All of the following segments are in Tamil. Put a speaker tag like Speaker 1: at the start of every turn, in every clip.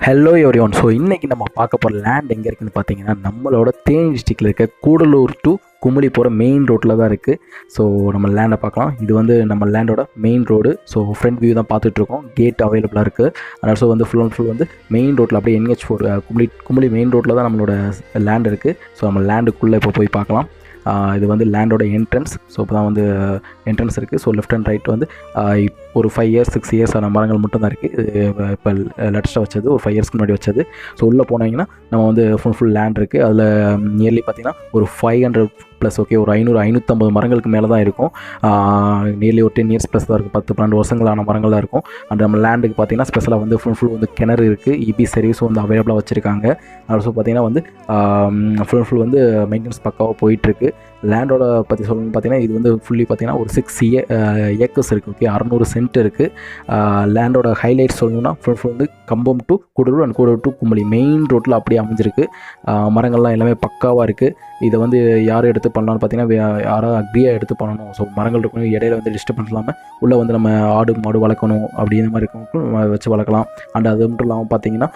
Speaker 1: Hello everyone. ஸோ இன்றைக்கி நம்ம பார்க்க போகிற லேண்ட் எங்கே இருக்குதுன்னு பார்த்தீங்கன்னா, நம்மளோட தேனி டிஸ்ட்ரிக்டில் இருக்க கூடலூர் டு குமுளி போகிற மெயின் ரோட்டில் தான் இருக்குது. ஸோ நம்ம லேண்டை பார்க்கலாம். இது வந்து நம்ம லேண்டோட main road. So front view தான் பார்த்துட்ருக்கோம். கேட் அவைலபிளாக இருக்குது. அதனால் ஸோ வந்து ஃபுல் அண்ட் ஃபுல் வந்து மெயின் ரோட்டில் அப்படியே NH4 குமுளி மெயின் ரோட்டில் தான் நம்மளோட லேண்ட் இருக்குது. ஸோ நம்ம லேண்டுக்குள்ளே இப்போ போய் பார்க்கலாம். இது வந்து லேண்டோட என்ட்ரன்ஸ். ஸோ இப்போ தான் வந்து என்ட்ரன்ஸ் இருக்குது. ஸோ லெஃப்ட் அண்ட் ரைட் வந்து ஒரு 5 years 6 years ஆன மரங்கள் மட்டும் தான் இருக்குது. இப்போ லேட்டஸ்ட்டாக வச்சது ஒரு 5 yearsக்கு முன்னாடி வச்சது. ஸோ உள்ளே போனீங்கன்னா நம்ம வந்து ஃபுல் லேண்ட் இருக்குது. அதில் நியர்லி பார்த்திங்கன்னா ஒரு 500 ப்ளஸ் ஒரு 550 மரங்களுக்கு மேலே தான் இருக்கும். நியர்லி ஒரு 10 years ப்ளஸ் தான் இருக்கும். 10-12 வருஷங்களான மரங்கள் தான் இருக்கும். அண்ட் நம்ம லேண்டுக்கு பார்த்திங்கன்னா ஸ்பெஷலாக வந்து ஃபுல் வந்து கிணறு இருக்குது. EB சர்வீஸும் வந்து அவைலபிளாக வச்சுருக்காங்க. ஆல்சோ பார்த்திங்கன்னா வந்து ஃபுல் வந்து மெயின்டெனன்ஸ் பக்காவாக போயிட்டுருக்கு. லேண்டோட பற்றி சொல்லணும்னு பார்த்தீங்கன்னா இது வந்து ஃபுல்லி பார்த்திங்கன்னா ஒரு 6 acres இருக்குது. 600 சென்ட் இருக்குது. லேண்டோட ஹைலைட்ஸ் சொல்லணும்னா ஃபுல் வந்து Cumbum to Gudalur and Gudalur to Kumily main ரோட்டில் அப்படியே அமைஞ்சிருக்கு. மரங்கள்லாம் எல்லாமே பக்காவாக இருக்குது. இதை வந்து யார் எடுத்து பண்ணலான்னு பார்த்தீங்கன்னா யாராவது அக்ரியாக எடுத்து பண்ணணும். ஸோ மரங்கள் இருக்கணும், இடையில வந்து டிஸ்டர்ப் இல்லாமல் உள்ளே வந்து நம்ம ஆடு மாடு வளர்க்கணும் அப்படிங்கிற மாதிரி இருக்கவங்களுக்கும் வச்சு வளர்க்கலாம். அண்ட் அது மட்டும் இல்லாமல் பார்த்தீங்கன்னா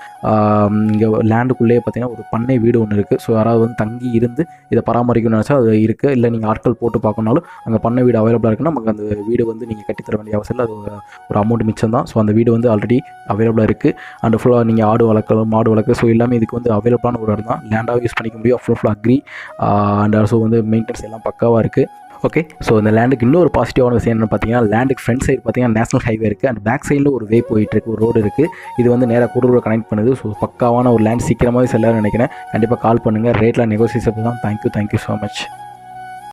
Speaker 1: இங்கே லேண்டுக்குள்ளேயே பார்த்தீங்கன்னா ஒரு பண்ணை வீடு ஒன்று இருக்குது. ஸோ யாராவது வந்து தங்கி இருந்து இதை பராமரிக்கணும்னு நினச்சா அது இருக்குது. இல்லை நீங்கள் ஆட்கள் போட்டு பார்க்கணுனாலும் அங்கே பண்ணை வீடு அவைலபிளாக இருக்குன்னா நமக்கு அந்த வீடு வந்து நீங்கள் கட்டித்தர வேண்டிய அவசியம் இல்லை. அது ஒரு அமௌண்ட் மிச்சம் தான். ஸோ அந்த வீடு வந்து ஆல்ரெடி அவைலபிளாக இருக்குது. அண்ட் ஃபுல்லாக நீங்கள் ஆடு வளர்க்கலாம், மாடு வளர்க்க, ஸோ எல்லாமே இதுக்கு வந்து அவைலபிளான ஒரு இடம் தான். லேண்டாக யூஸ் பண்ணிக்க முடியும். ஃபுல் அக்ரி அண்ட் ஆல்சோ வந்து மெயின்டெனன்ஸ் எல்லாம் பக்காவாக இருக்குது. ஓகே, ஸோ இந்த லேண்டுக்கு இன்னொரு பாசிட்டிவான விஷயம் என்னென்னு பார்த்தீங்கன்னா, லேண்டுக்கு ஃப்ரண்ட் சைடு பார்த்தீங்கன்னா நேஷனல் ஹைவே இருக்குது. அண்ட் பேக் சைடில் ஒரு வே போயிட்டுருக்கு, ஒரு ரோடு இருக்குது. இது வந்து நேராக கூடலூரை கனெக்ட் பண்ணுது. ஸோ பக்காவான ஒரு லேண்ட். சீக்கிரமாகவே செல்லணும்னு நினைக்கிறேன். கண்டிப்பாக கால் பண்ணுங்கள். ரேட்டில் நெகோசியேஷன் தான். Thank you so much.